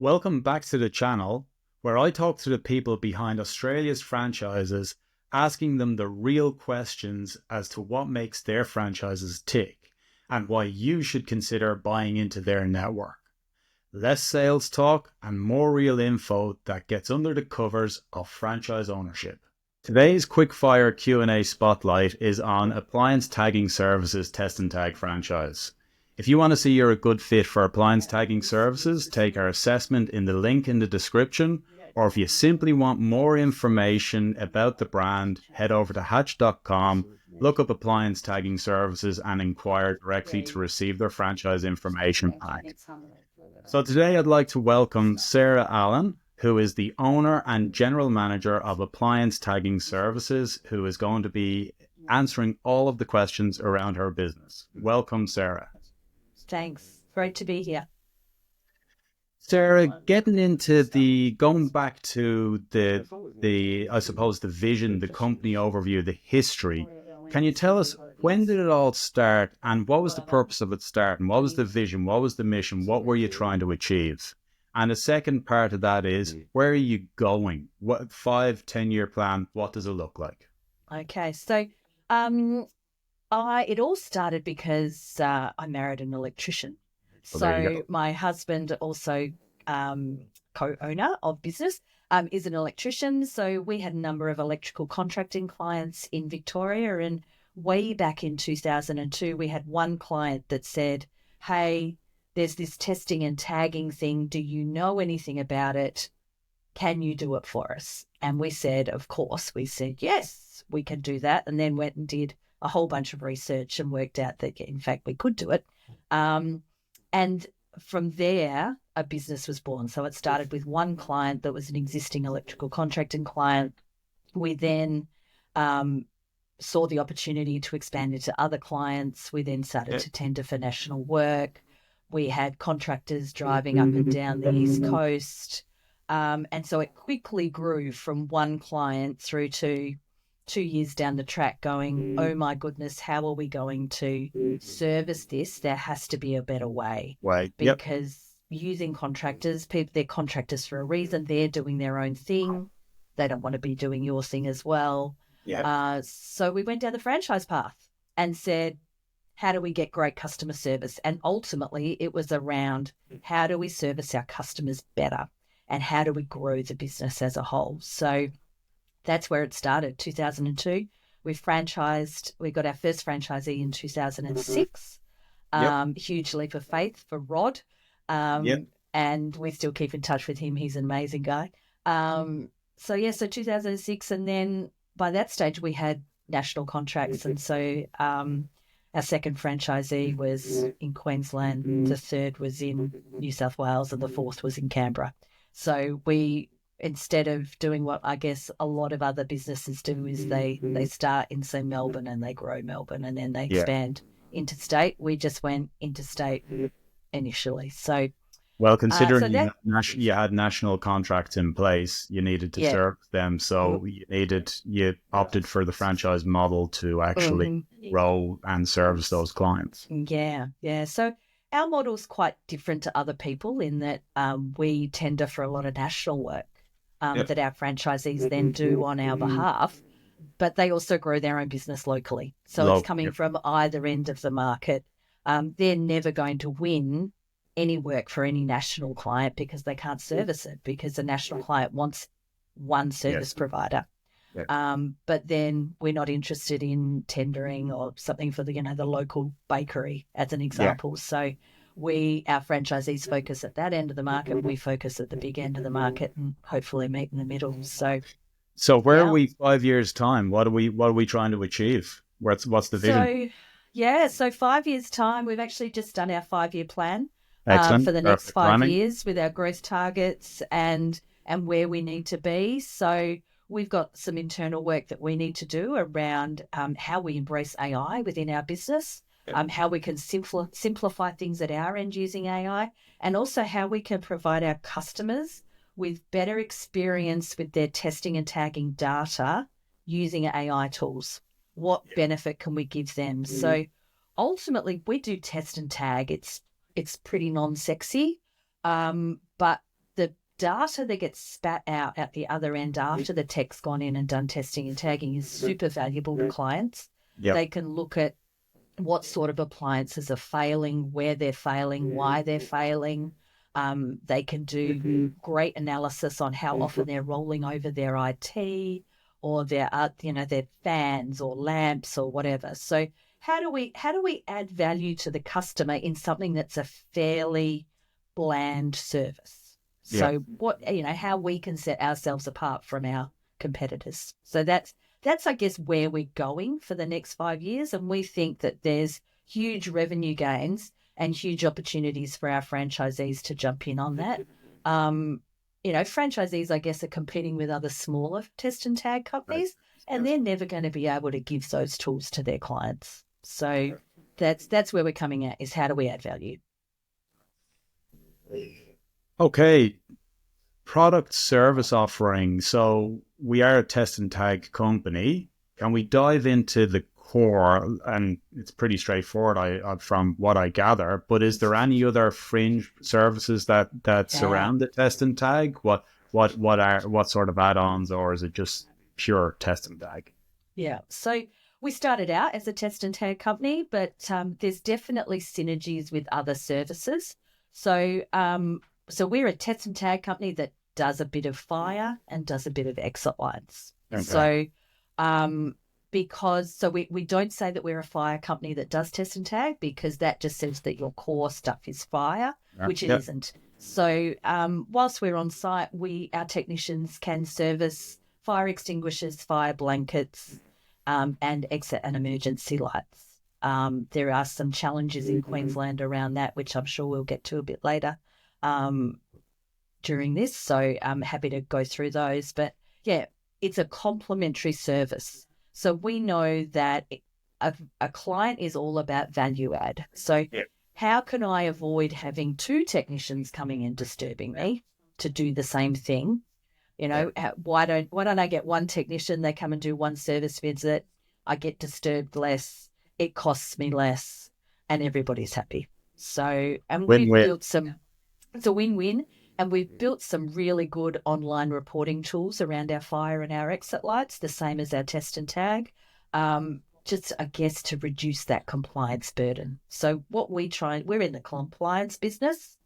Welcome back to the channel where I talk to the people behind Australia's franchises, asking them the real questions as to what makes their franchises tick and why you should consider buying into their network. Less sales talk and more real info that gets under the covers of franchise ownership. Today's quickfire Q&A spotlight is on Appliance Tagging Services Test and Tag franchise. If you want to see you're a good fit for Appliance Tagging Services, take our assessment in the link in the description, or if you simply want more information about the brand, head over to hatch.com, look up Appliance Tagging Services and inquire directly to receive their franchise information pack. So today I'd like to welcome Sarah Allen, who is the owner and general manager of Appliance Tagging Services, who is going to be answering all of the questions around her business. Welcome, Sarah. Thanks. Great to be here. Sarah, going back to the I suppose the vision, the company overview, the history. Can you tell us when did it all start and what was the purpose of it starting? What was the vision? What was the mission? What were you trying to achieve? And the second part of that is, where are you going? What 5-10 year plan? What does it look like? Okay, so it all started because I married an electrician. So my husband, also co-owner of business, is an electrician. So we had a number of electrical contracting clients in Victoria, and way back in 2002, we had one client that said, "Hey, there's this testing and tagging thing. Do you know anything about it? Can you do it for us?" And we said, of course. We said, yes, we can do that. And then went and did a whole bunch of research and worked out that, in fact, we could do it. And from there, a business was born. So it started with one client that was an existing electrical contracting client. We then saw the opportunity to expand into other clients. We then started to tender for national work. We had contractors driving up and down the East Coast. And so it quickly grew from one client through to 2 years down the track going, oh my goodness, how are we going to service this? There has to be a better way. Because using contractors, they're contractors for a reason. They're doing their own thing. They don't want to be doing your thing as well. So we went down the franchise path and said, how do we get great customer service? And ultimately it was around how do we service our customers better and how do we grow the business as a whole? So that's where it started, 2002. We franchised. We got our first franchisee in 2006. Huge leap of faith for Rod. And we still keep in touch with him. He's an amazing guy. So 2006. And then by that stage, we had national contracts. And so our second franchisee was in Queensland. The third was in New South Wales. And the fourth was in Canberra. So instead of doing what I guess a lot of other businesses do is they start in, say, Melbourne and they grow Melbourne and then they expand interstate. We just went interstate initially. So, well, considering you had national contracts in place, you needed to serve them. So you opted for the franchise model to actually grow and service those clients. Yeah. So our model is quite different to other people in that we tender for a lot of national work. That our franchisees then do on our behalf, but they also grow their own business locally. So it's coming from either end of the market. They're never going to win any work for any national client because they can't service it because the national client wants one service provider. But then we're not interested in tendering or something for the local bakery as an example. So our franchisees focus at that end of the market. We focus at the big end of the market and hopefully meet in the middle. So where are we 5 years time? What are we trying to achieve? What's the vision? So 5 years time, we've actually just done our 5-year plan for the next 5 years with our growth targets and where we need to be. So we've got some internal work that we need to do around how we embrace AI within our business. How we can simplify things at our end using AI, and also how we can provide our customers with better experience with their testing and tagging data using AI tools. What benefit can we give them? So ultimately, we do test and tag. It's pretty non-sexy, but the data that gets spat out at the other end after the tech's gone in and done testing and tagging is super valuable to clients. Yep. They can look at what sort of appliances are failing, where they're failing, why they're failing. They can do great analysis on how often they're rolling over their IT or their fans or lamps or whatever. So how do we add value to the customer in something that's a fairly bland service? So how we can set ourselves apart from our competitors. So that's I guess where we're going for the next 5 years, and we think that there's huge revenue gains and huge opportunities for our franchisees to jump in on that. Franchisees, I guess, are competing with other smaller test and tag companies, and they're never going to be able to give those tools to their clients. So that's where we're coming at, is how do we add value? Okay. Product service offering. So we are a test and tag company. Can we dive into the core? And it's pretty straightforward from what I gather, but is there any other fringe services that surround the test and tag? What sort of add-ons, or is it just pure test and tag? Yeah. So we started out as a test and tag company, but there's definitely synergies with other services. So we're a test and tag company that does a bit of fire and does a bit of exit lights. Okay. So we don't say that we're a fire company that does test and tag, because that just says that your core stuff is fire, which it isn't. So whilst we're on site, our technicians can service fire extinguishers, fire blankets, and exit and emergency lights. There are some challenges in Queensland around that, which I'm sure we'll get to a bit later during this. So I'm happy to go through those. But yeah, it's a complementary service. So we know that a client is all about value add. So how can I avoid having two technicians coming in disturbing me to do the same thing? Why don't I get one technician? They come and do one service visit. I get disturbed less. It costs me less, and everybody's happy. So, and we've built it's a win-win, and we've built some really good online reporting tools around our fire and our exit lights, the same as our test and tag, just, I guess, to reduce that compliance burden. So we're in the compliance business.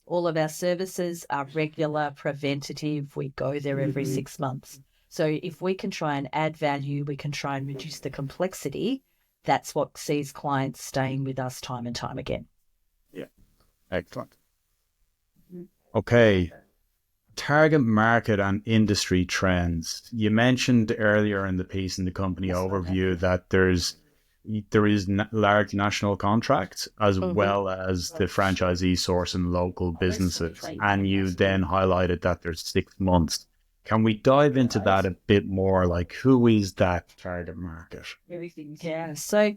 All of our services are regular, preventative. We go there every 6 months. So if we can try and add value, we can try and reduce the complexity. That's what sees clients staying with us time and time again. Yeah, excellent. Okay, target market and industry trends. You mentioned earlier in the piece in the company overview that there is large national contracts as well as the franchisee sourcing local businesses. And you then highlighted that there's 6 months. Can we dive into that a bit more? Like, who is that target market? Yeah. So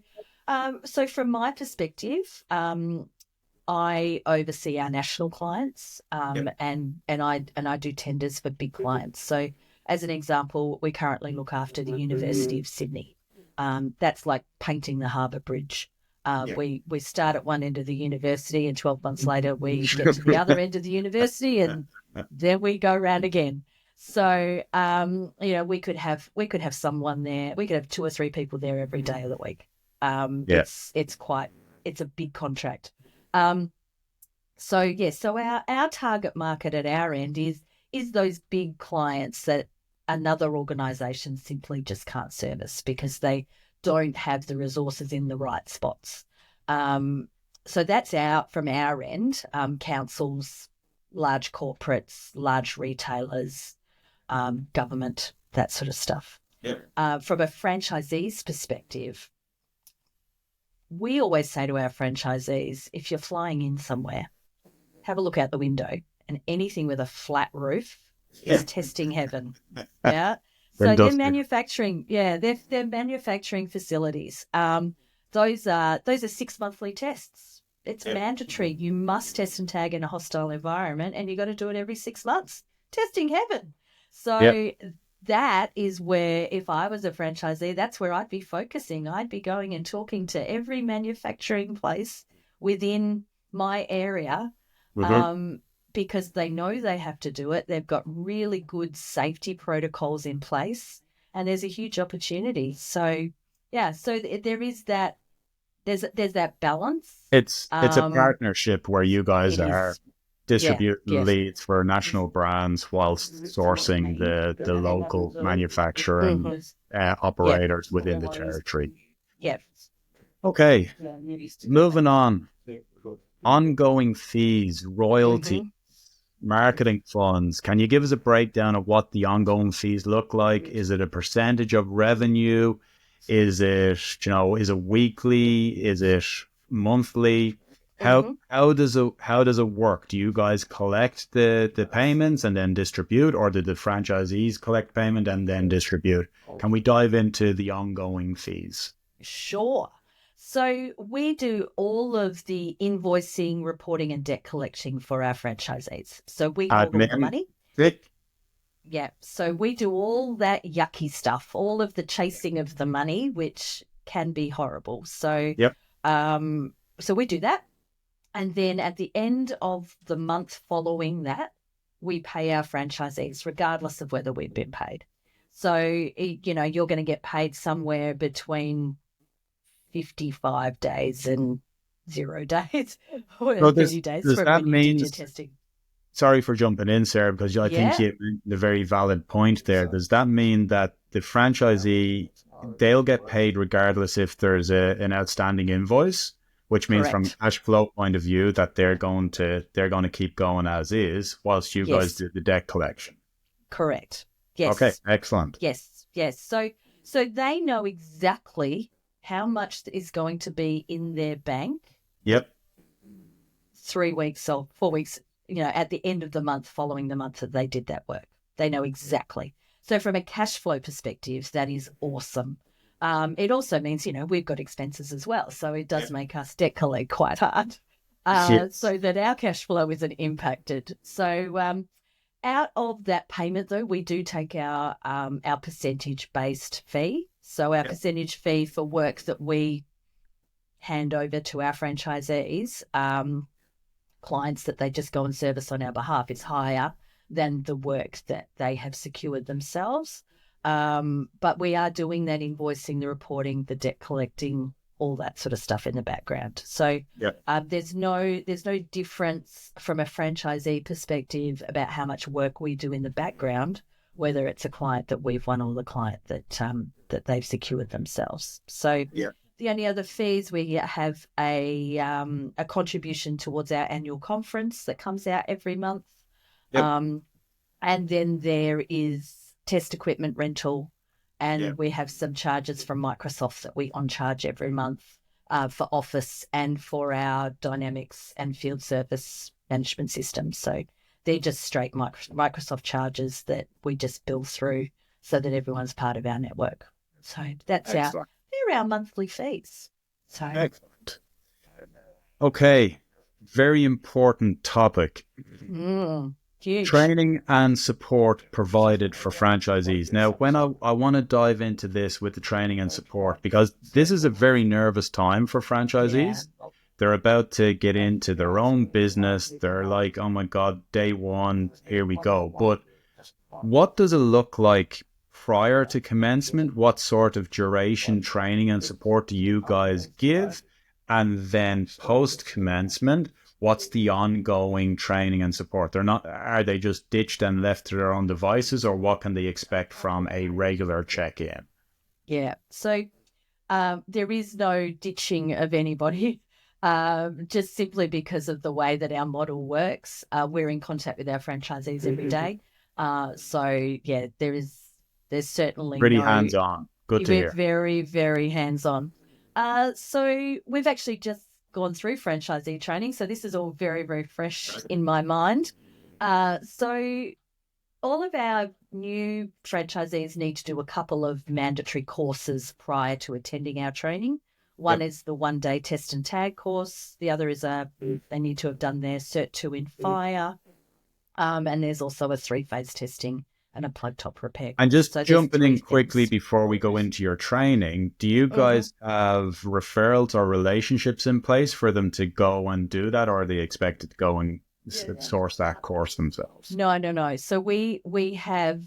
from my perspective, I oversee our national clients, and I do tenders for big clients. So as an example, we currently look after the University of Sydney. That's like painting the Harbour Bridge. We start at one end of the university, and 12 months later we get to the other end of the university, and then we go around again. So we could have someone there. We could have 2 or 3 people there every day of the week. It's a big contract. So our target market at our end is those big clients that another organisation simply just can't service because they don't have the resources in the right spots. So that's from our end, councils, large corporates, large retailers, government, that sort of stuff. From a franchisee's perspective, we always say to our franchisees, if you're flying in somewhere, have a look out the window, and anything with a flat roof is testing heaven. Yeah. So they're manufacturing. Yeah, they're manufacturing facilities. Those are 6 monthly tests. It's mandatory. You must test and tag in a hostile environment, and you got to do it every 6 months. Testing heaven. So that is where, if I was a franchisee, that's where I'd be focusing. I'd be going and talking to every manufacturing place within my area, because they know they have to do it. They've got really good safety protocols in place, and there's a huge opportunity. So, yeah, so there is that. There's that balance. It's a partnership where you guys It are is. Yeah. distributing Yes. leads for national brands whilst sourcing the local manufacturer and Mhm. Yep. operators within the territory. Yep. Okay, moving on. Ongoing fees, royalty, Mhm. marketing funds. Can you give us a breakdown of what the ongoing fees look like? Is it a percentage of revenue? Is it, is it weekly? Is it monthly? Mhm. How does it work? Do you guys collect the payments and then distribute, or do the franchisees collect payment and then distribute? Can we dive into the ongoing fees? Sure. So we do all of the invoicing, reporting, and debt collecting for our franchisees. So we hold all the Admin. money. Thick. Yeah. So we do all that yucky stuff, all of the chasing of the money, which can be horrible. So, Yep. so we do that. And then at the end of the month following that, we pay our franchisees, regardless of whether we've been paid. So, you're going to get paid somewhere between 55 days and 0 days or So 30 days does from that when you did mean, your testing. sorry for jumping in, Sarah, because I think Yeah, you made a very valid point there. Does that mean that the franchisee, they'll get paid regardless if there's an outstanding invoice, which means from a correct. cash flow point of view that they're going to keep going as is whilst you guys Yes, do the debt collection? correct. Okay, Yes, excellent. yes. So they know exactly how much is going to be in their bank Yep. 3 weeks or 4 weeks, at the end of the month following the month that they did that work. They know exactly. So from a cash flow perspective, that is awesome. It also means, we've got expenses as well. So it does make us debt collect quite hard Yes. so that our cash flow isn't impacted. So out of that payment, though, we do take our percentage-based fee. So our Yep. percentage fee for work that we hand over to our franchisees, clients that they just go and service on our behalf, is higher than the work that they have secured themselves. But we are doing that invoicing, the reporting, the debt collecting, all that sort of stuff in the background. So Yep. there's no difference from a franchisee perspective about how much work we do in the background, whether it's a client that we've won or the client that they've secured themselves. So Yep. the only other fees, we have a contribution towards our annual conference that comes out every month. Yep. And then there is test equipment rental, and Yep. we have some charges from Microsoft that we on charge every month for Office and for our Dynamics and field service management systems. So they're just straight Microsoft charges that we just bill through so that everyone's part of our network. So that's Excellent. they're our monthly fees. So Excellent. Okay. Very important topic. huge. Training and support provided for franchisees. Now, when I want to dive into this with the training and support, because this is a very nervous time for franchisees. Yeah. They're about to get into their own business. They're like, oh my God, day one, here we go. But what does it look like prior to commencement? What sort of duration training and support do you guys give? And then post commencement, what's the ongoing training and support? Are they just ditched and left to their own devices, or what can they expect from a regular check-in? Yeah. So there is no ditching of anybody, just simply because of the way that our model works. We're in contact with our franchisees every day. So yeah, there's certainly Pretty no. hands-on. Good to We're hear. very, very hands-on. So we've actually just gone through franchisee training. So this is all very, very fresh in my mind. So all of our new franchisees need to do a couple of mandatory courses prior to attending our training. One Yep. is the 1-day test and tag course. The other is they need to have done their Cert 2 in fire. And there's also a 3-phase testing and a plug top repair And course. just So there's jumping 3 in quickly things. before we go into your training, do you guys have referrals or relationships in place for them to go and do that, or are they expected to go and source that course themselves? No. So we have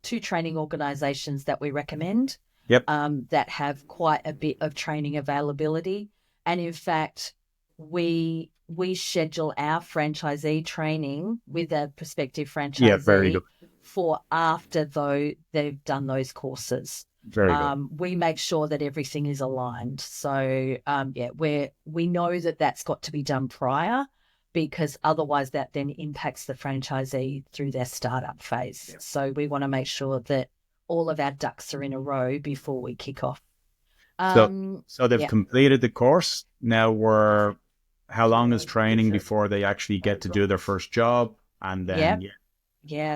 two training organisations that we recommend. Yep. That have quite a bit of training availability, and in fact, we schedule our franchisee training with a prospective Yeah, very good. franchisee for after though they've done those courses. Very good. We make sure that everything is aligned. So we know that that's got to be done prior, because otherwise that then impacts the franchisee through their startup phase. Yeah. So we want to make sure that all of our ducks are in a row before we kick off. So they've completed the course. Now how long is training before they actually get to do their first job? And then,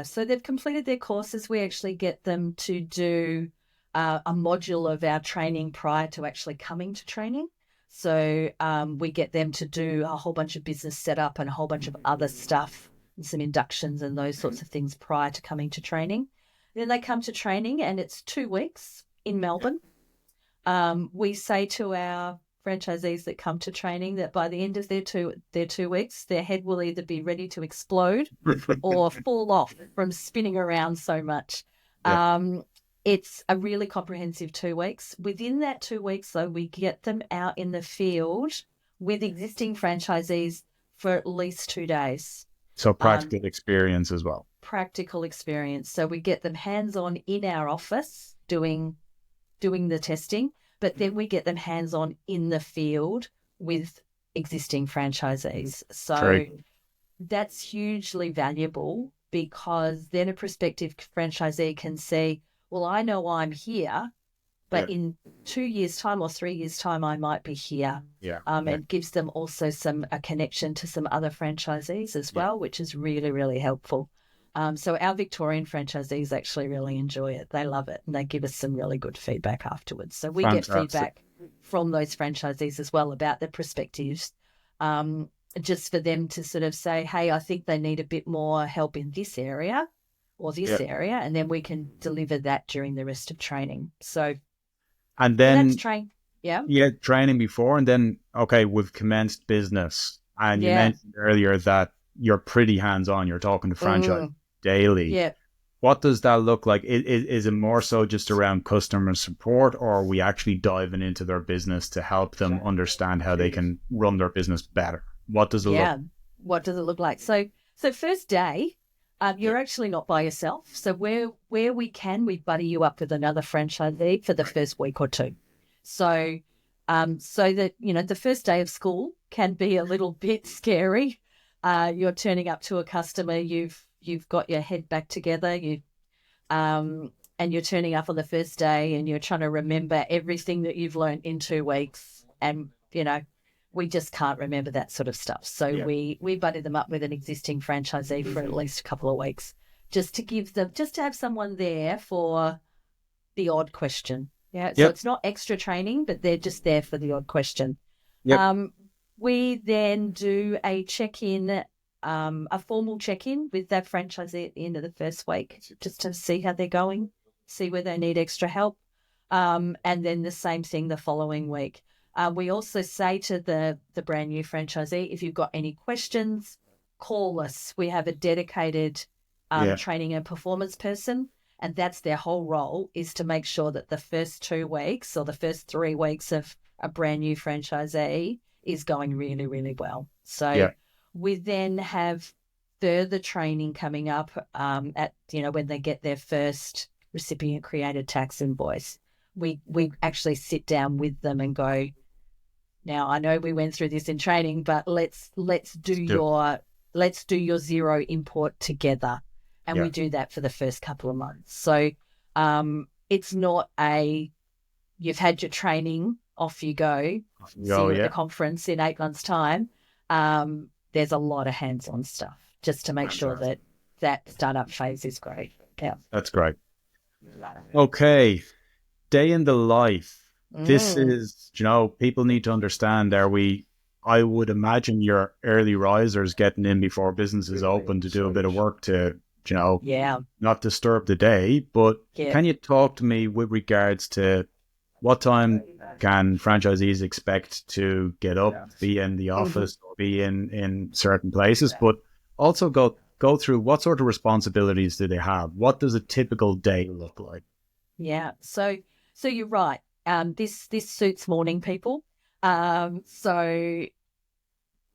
so they've completed their courses. We actually get them to do a module of our training prior to actually coming to training. So we get them to do a whole bunch of business setup and a whole bunch of other stuff, and some inductions and those sorts of things prior to coming to training. Then they come to training, and it's 2 weeks in Melbourne. We say to our franchisees that come to training that by the end of their 2 weeks, their head will either be ready to explode or fall off from spinning around so much. Yeah. It's a really comprehensive 2 weeks. Within that 2 weeks, though, we get them out in the field with existing franchisees for at least 2 days. So practical experience as well. Practical experience. So we get them hands-on in our office doing the testing, but then we get them hands-on in the field with existing franchisees. So that's hugely valuable, because then a prospective franchisee can see, well, I know I'm here, but in 2 years' time or 3 years' time, I might be here. And gives them also a connection to some other franchisees as well, which is really, really helpful. So our Victorian franchisees actually really enjoy it. They love it, and they give us some really good feedback afterwards. So we get feedback from those franchisees as well about their perspectives, just for them to sort of say, hey, I think they need a bit more help in this area or this area, and then we can deliver that during the rest of training. So, and then that's training before, and then we've commenced business, and you mentioned earlier that you're pretty hands-on. You're talking to franchise daily. Yeah. What does that look like? Is it more so just around customer support, or are we actually diving into their business to help them understand how they can run their business better? What does it look like? What does it look like? So first day, you're actually not by yourself. So where we can, we buddy you up with another franchisee for the first week or two. So that, the first day of school can be a little bit scary. You're turning up to a customer, you've got your head back together, and you're turning up on the first day, and you're trying to remember everything that you've learned in 2 weeks, and we just can't remember that sort of stuff. So we buddy them up with an existing franchisee for at least a couple of weeks, just to have someone there for the odd question. So it's not extra training, but they're just there for the odd question. We then do a check-in, a formal check-in with that franchisee at the end of the first week, just to see how they're going, see where they need extra help, and then the same thing the following week. We also say to the brand new franchisee, if you've got any questions, call us. We have a dedicated training and performance person, and that's their whole role, is to make sure that the first 2 weeks or the first 3 weeks of a brand new franchisee is going really, really well. So we then have further training coming up at, when they get their first recipient created tax invoice. We actually sit down with them and go, now I know we went through this in training, but let's do your zero import together. And we do that for the first couple of months. So it's not you've had your training, off you go, see you at the conference in 8 months' time. There's a lot of hands-on stuff just to make sure that startup phase is great. Yeah. That's great. Okay. Day in the life. This is, people need to understand, I would imagine your early risers getting in before business is open to do a bit of work to, not disturb the day. But can you talk to me with regards to what time can franchisees expect to get up, be in the office, or be in certain places, but also go through what sort of responsibilities do they have? What does a typical day look like? Yeah. So you're right. This suits morning people. So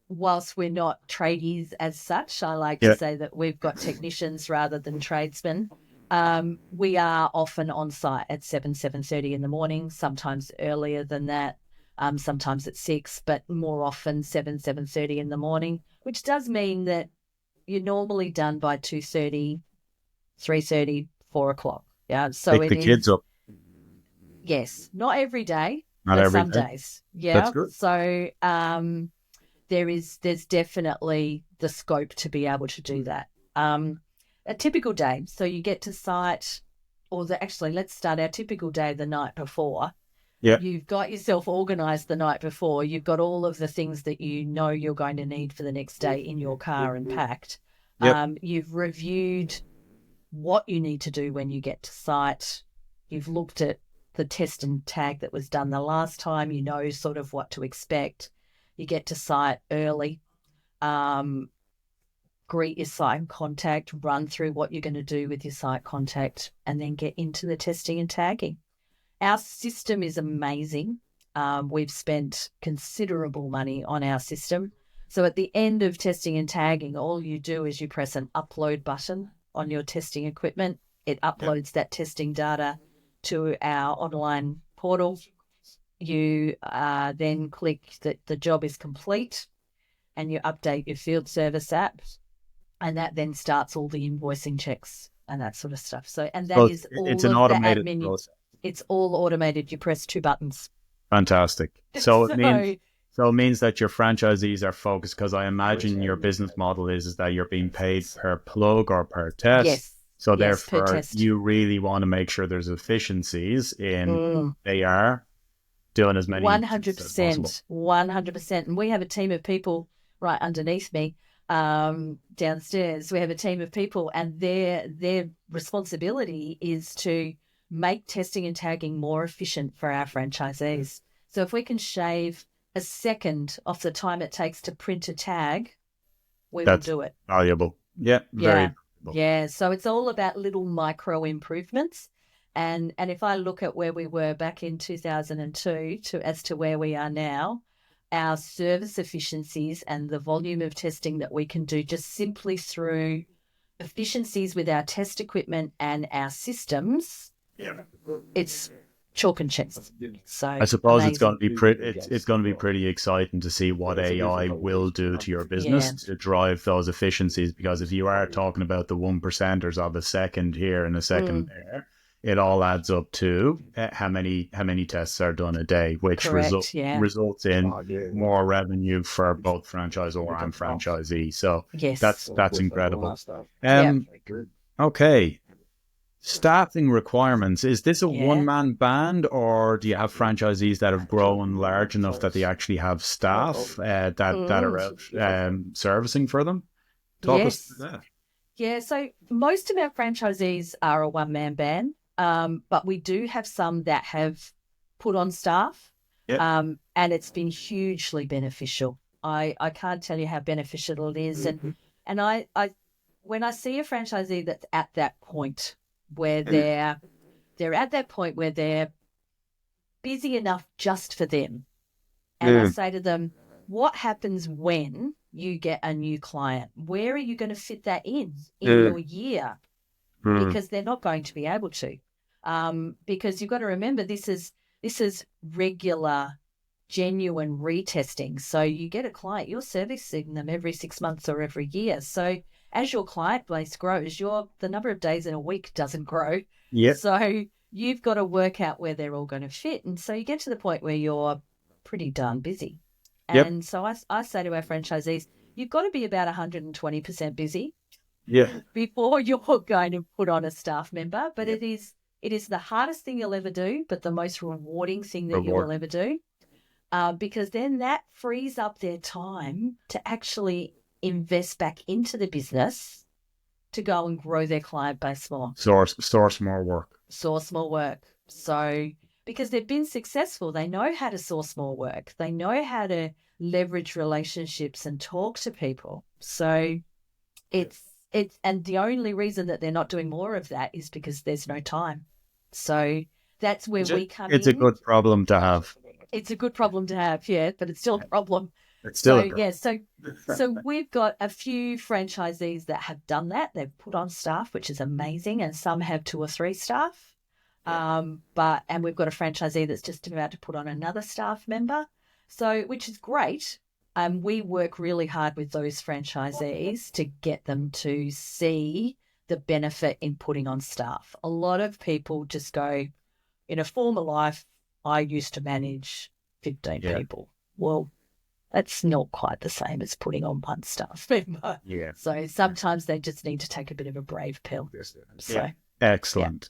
whilst we're not tradies as such, I like to say that we've got technicians rather than tradesmen. We are often on site at 7:30 in the morning, sometimes earlier than that, sometimes at 6, but more often 7:30 in the morning, which does mean that you're normally done by 2:30, 3:30, 4 o'clock. Yeah, so Pick it the kids is. up. Yes, not every day, Not but every some day. days. Yeah. That's good. So there's definitely the scope to be able to do that. A typical day, so you get to site, actually, let's start our typical day the night before. Yeah. You've got yourself organised the night before. You've got all of the things that you know you're going to need for the next day in your car and packed. Yep. You've reviewed what you need to do when you get to site. You've looked at the test and tag that was done the last time. You know sort of what to expect. You get to site early, greet your site contact, run through what you're going to do with your site contact, and then get into the testing and tagging. Our system is amazing. We've spent considerable money on our system. So at the end of testing and tagging, all you do is you press an upload button on your testing equipment. It uploads that testing data to our online portal. You then click that the job is complete and you update your field service app, and that then starts all the invoicing checks and that sort of stuff. So, and that is all it's an of the automated admin. process. It's all automated. You press 2 buttons. Fantastic. So it means that your franchisees are focused, because I imagine your business model is that you're being paid per plug or per test. Yes. So per therefore, test. you really want to make sure there's efficiencies in they are doing as many 100%, 100%. And we have a team of people right underneath me downstairs. We have a team of people, and their responsibility is to make testing and tagging more efficient for our franchisees. So if we can shave a second off the time it takes to print a tag, will do it. Valuable. Yeah, very valuable. Yeah, so it's all about little micro improvements. And if I look at where we were back in 2002 as to where we are now, our service efficiencies and the volume of testing that we can do just simply through efficiencies with our test equipment and our systems, it's chalk and cheese. So I suppose it's going to be it's going to be pretty exciting to see what AI will do to your business to drive those efficiencies. Because if you are talking about the 1%ers of a second here and a second there, it all adds up to how many tests are done a day, which results in more revenue for both franchisor and franchisee. So that's incredible. Okay. Staffing requirements. Is this a one-man band, or do you have franchisees that have grown large enough that they actually have staff that are out servicing for them? Talk us through that. Yeah, so most of our franchisees are a one-man band, but we do have some that have put on staff, and it's been hugely beneficial. I can't tell you how beneficial it is, and I when I see a franchisee that's at that point where they're at that point where they're busy enough just for them, and I say to them, what happens when you get a new client? Where are you going to fit that in your year? Because they're not going to be able to, because you've got to remember this is regular, genuine retesting. So you get a client, you're servicing them every 6 months or every year. So as your client base grows, the number of days in a week doesn't grow. So you've got to work out where they're all going to fit. And so you get to the point where you're pretty darn busy. And so I say to our franchisees, you've got to be about 120% busy before you're going to put on a staff member. But it is the hardest thing you'll ever do, but the most rewarding thing that you will ever do, because then that frees up their time to actually invest back into the business to go and grow their client base more. Source more work. So because they've been successful, they know how to source more work. They know how to leverage relationships and talk to people. So and the only reason that they're not doing more of that is because there's no time. So that's where we come in. It's a good problem to have. It's a good problem to have, yeah, but it's still a problem. It's still a problem. Yeah, so we've got a few franchisees that have done that. They've put on staff, which is amazing, and some have 2 or 3 staff. And we've got a franchisee that's just about to put on another staff member, so which is great. We work really hard with those franchisees to get them to see the benefit in putting on staff. A lot of people just go, in a former life, I used to manage 15 people. Well, that's not quite the same as putting on one staff member. Yeah. So sometimes they just need to take a bit of a brave pill. So, excellent.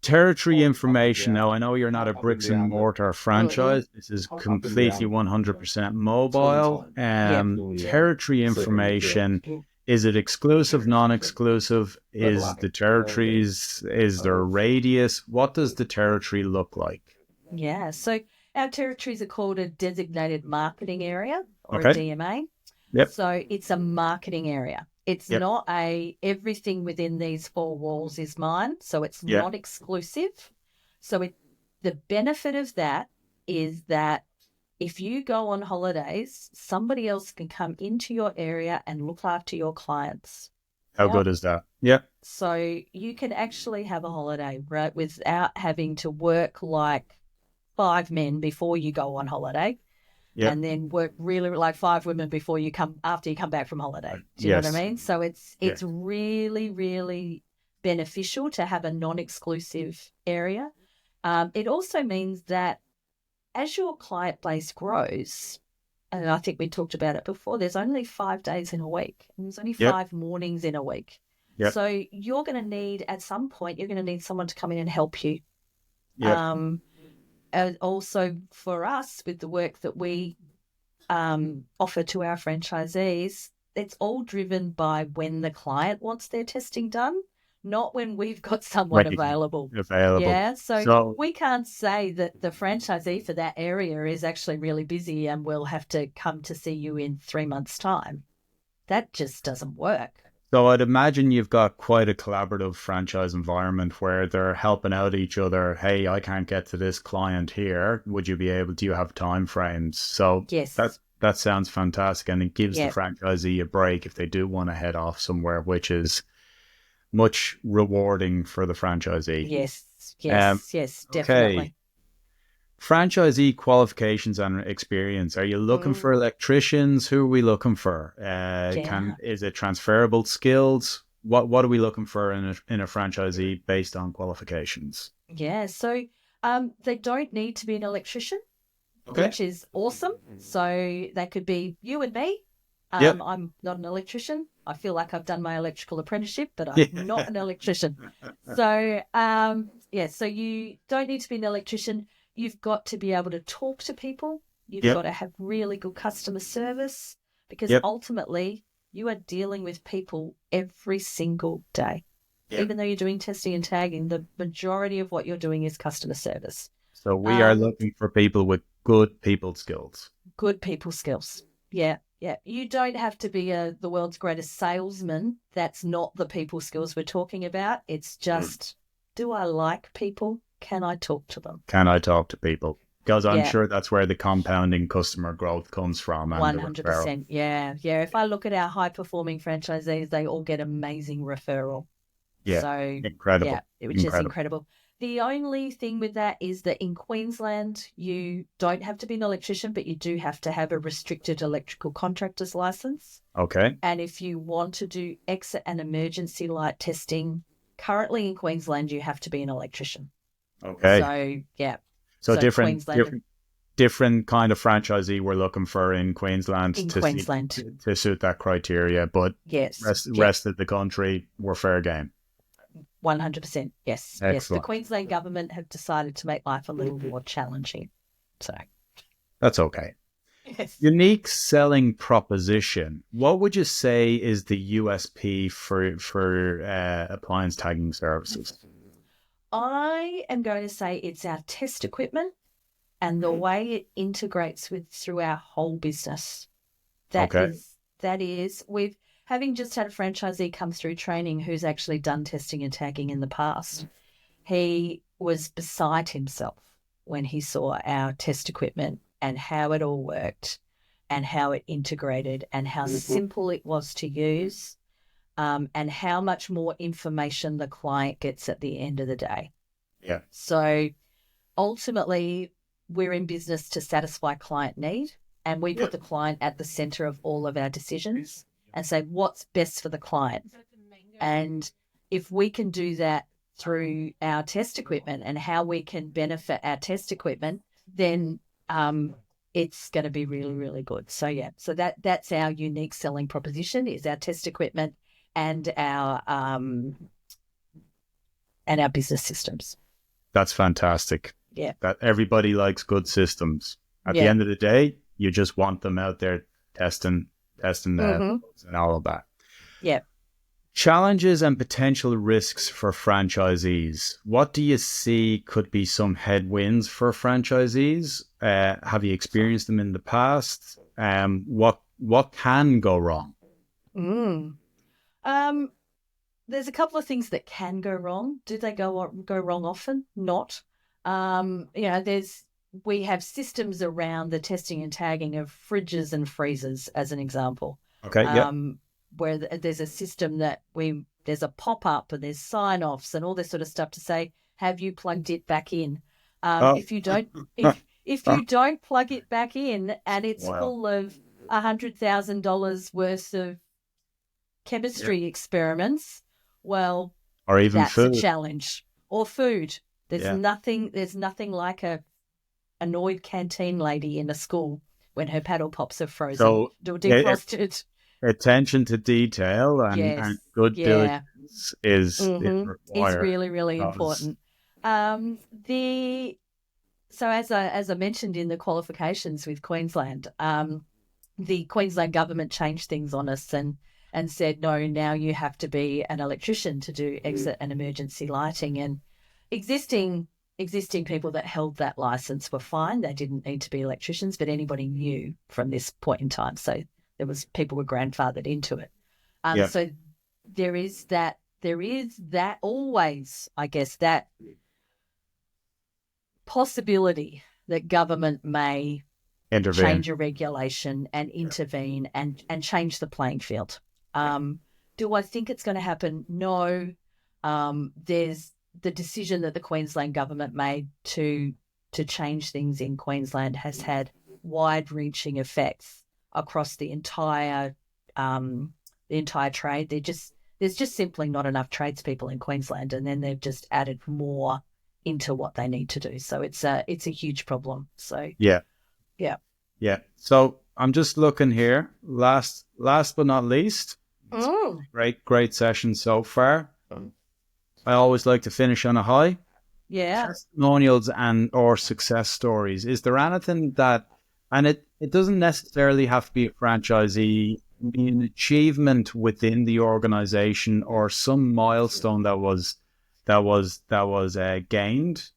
Territory information. Now, I know you're not a bricks and mortar franchise. This is completely 100% mobile. Territory information. Is it exclusive, non-exclusive? Is the territories, is there a radius? What does the territory look like? Yeah, so our territories are called a designated marketing area, or a DMA. Yep. So it's a marketing area. It's not everything within these 4 walls is mine. So it's not exclusive. So the benefit of that is that if you go on holidays, somebody else can come into your area and look after your clients. How good is that? Yeah. So you can actually have a holiday, right, without having to work like 5 men before you go on holiday. Yep. And then work really like 5 women after you come back from holiday. Do you know what I mean? So it's really, really beneficial to have a non-exclusive area. It also means that as your client base grows, and I think we talked about it before, there's only 5 days in a week. And there's only 5 mornings in a week. Yep. So you're going to need, at some point, you're going to need someone to come in and help you. Yep. And also for us, with the work that we offer to our franchisees, it's all driven by when the client wants their testing done, not when we've got someone available. Yeah, so we can't say that the franchisee for that area is actually really busy and will have to come to see you in 3 months' time. That just doesn't work. So I'd imagine you've got quite a collaborative franchise environment where they're helping out each other. Hey, I can't get to this client here. Do you have time frames? So yes, that sounds fantastic. And it gives the franchisee a break if they do want to head off somewhere, which is much rewarding for the franchisee. Yes, definitely. Okay. Franchisee qualifications and experience. Are you looking for electricians? Who are we looking for? Is it transferable skills? What are we looking for in a franchisee based on qualifications? Yeah, so they don't need to be an electrician, which is awesome. So they could be you and me. I'm not an electrician. I feel like I've done my electrical apprenticeship, but I'm not an electrician. So so you don't need to be an electrician. You've got to be able to talk to people. You've got to have really good customer service, because ultimately you are dealing with people every single day. Even though you're doing testing and tagging, the majority of what you're doing is customer service. So we are looking for people with good people skills. Good people skills. Yeah. You don't have to be the world's greatest salesman. That's not the people skills we're talking about. It's just, do I like people? Can I talk to them? Can I talk to people? Because I'm sure that's where the compounding customer growth comes from. 100%. Yeah. If I look at our high-performing franchisees, they all get amazing referral. Yeah, so incredible. Yeah, which is incredible. The only thing with that is that in Queensland, you don't have to be an electrician, but you do have to have a restricted electrical contractor's license. Okay. And if you want to do exit and emergency light testing, currently in Queensland, you have to be an electrician. Okay. So, yeah. So different kind of franchisee we're looking for in Queensland to suit that criteria. But rest of the country, we're fair game. 100%. Yes. Excellent. Yes. The Queensland government have decided to make life a little more challenging. So that's okay. Yes. Unique selling proposition. What would you say is the USP for Appliance Tagging Services? I am going to say it's our test equipment. and the way it integrates through our whole business. That Okay. is we've having just had a franchisee come through training who's actually done testing and tagging in the past. He was beside himself when he saw our test equipment and how it all worked and how it integrated and how simple it was to use, and how much more information the client gets at the end of the day. Yeah. So ultimately, we're in business to satisfy client need, and we put the client at the center of all of our decisions and say what's best for the client. And if we can do that through our test equipment and how we can benefit our test equipment, then it's going to be really, really good. So yeah, so that's our unique selling proposition, is our test equipment and our business systems. That's fantastic. Yeah. That everybody likes good systems. At the Yeah. end of the day, you just want them out there testing and all of that. Yeah. Challenges and potential risks for franchisees. What do you see could be some headwinds for franchisees? Have you experienced them in the past? What can go wrong? There's a couple of things that can go wrong. Do they go wrong often? Not. We have systems around the testing and tagging of fridges and freezers, as an example. Okay. Yeah. Where there's a system that there's a pop-up and there's sign-offs and all this sort of stuff to say, have you plugged it back in? If you don't, if you don't plug it back in and it's full of $100,000 worth of chemistry experiments, well, or even that's food. a challenge. Or food. There's nothing like a annoyed canteen lady in a school when her paddle pops are frozen So defrosted. Attention to detail and good diligence is required. It's really, really important. So as I mentioned in the qualifications with Queensland, the Queensland government changed things on us and said, no, now you have to be an electrician to do exit and emergency lighting. And existing people that held that license were fine. They didn't need to be electricians, but anybody new from this point in time. So people were grandfathered into it. So there is that always, I guess, that possibility that government may change a regulation and intervene and change the playing field. Do I think it's going to happen? No. There's the decision that the Queensland government made to change things in Queensland has had wide-reaching effects across the entire trade. There's just simply not enough tradespeople in Queensland, and then they've just added more into what they need to do. So it's a huge problem. So yeah. So I'm just looking here. Last but not least, great session so far. I always like to finish on a high. Yeah. Testimonials or success stories. Is there anything that, and it doesn't necessarily have to be a franchisee, be an achievement within the organization or some milestone that was gained,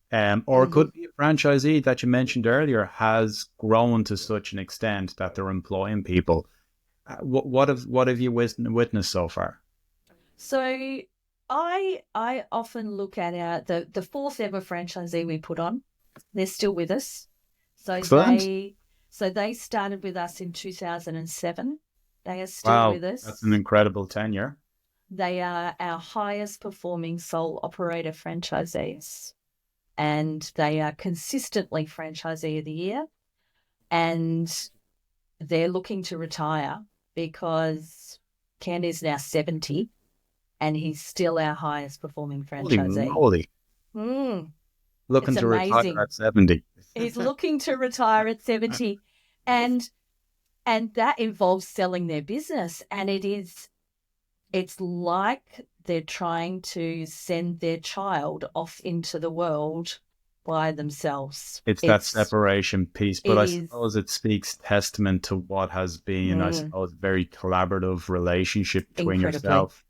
or it could be a franchisee that you mentioned earlier has grown to such an extent that they're employing people. What have you witnessed so far? So I often look at the fourth ever franchisee we put on. They're still with us. So Excellent. they started with us in 2007. They are still with us. That's an incredible tenure. They are our highest performing sole operator franchisees, and they are consistently Franchisee of the Year, and they're looking to retire because Ken is now 70 and he's still our highest performing franchisee. Holy. Looking to retire at 70. He's looking to retire at 70, and that involves selling their business, and it's like they're trying to send their child off into the world by themselves. It's that separation piece, but I suppose it speaks testament to what has been, I suppose, a very collaborative relationship between yourself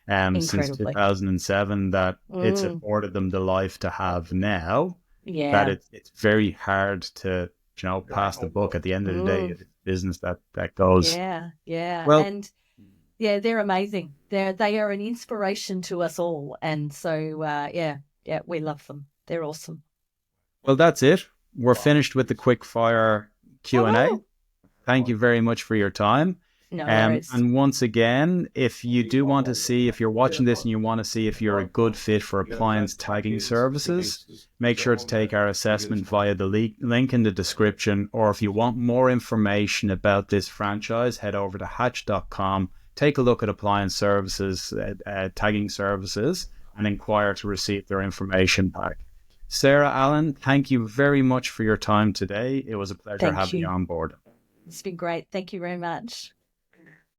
since 2007 that it's afforded them the life to have now. Yeah. that it's very hard to, pass the buck. At the end of the day, Mm. it's business that goes. Yeah. Yeah. Well, And yeah, they're amazing. They are an inspiration to us all. And so, yeah, we love them. They're awesome. well, that's it. We're finished with the quick fire Q&A. Woohoo! Thank you very much for your time. No worries. And once again, if you do want to see, if you're watching this and you want to see if you're a good fit for appliance tagging services, make sure to take our assessment via the link in the description. Or if you want more information about this franchise, head over to hatch.com, take a look at appliance services, tagging services, and inquire to receive their information pack. Sarah Allen, thank you very much for your time today. It was a pleasure Thank having you you. on board. It's been great. Thank you very much.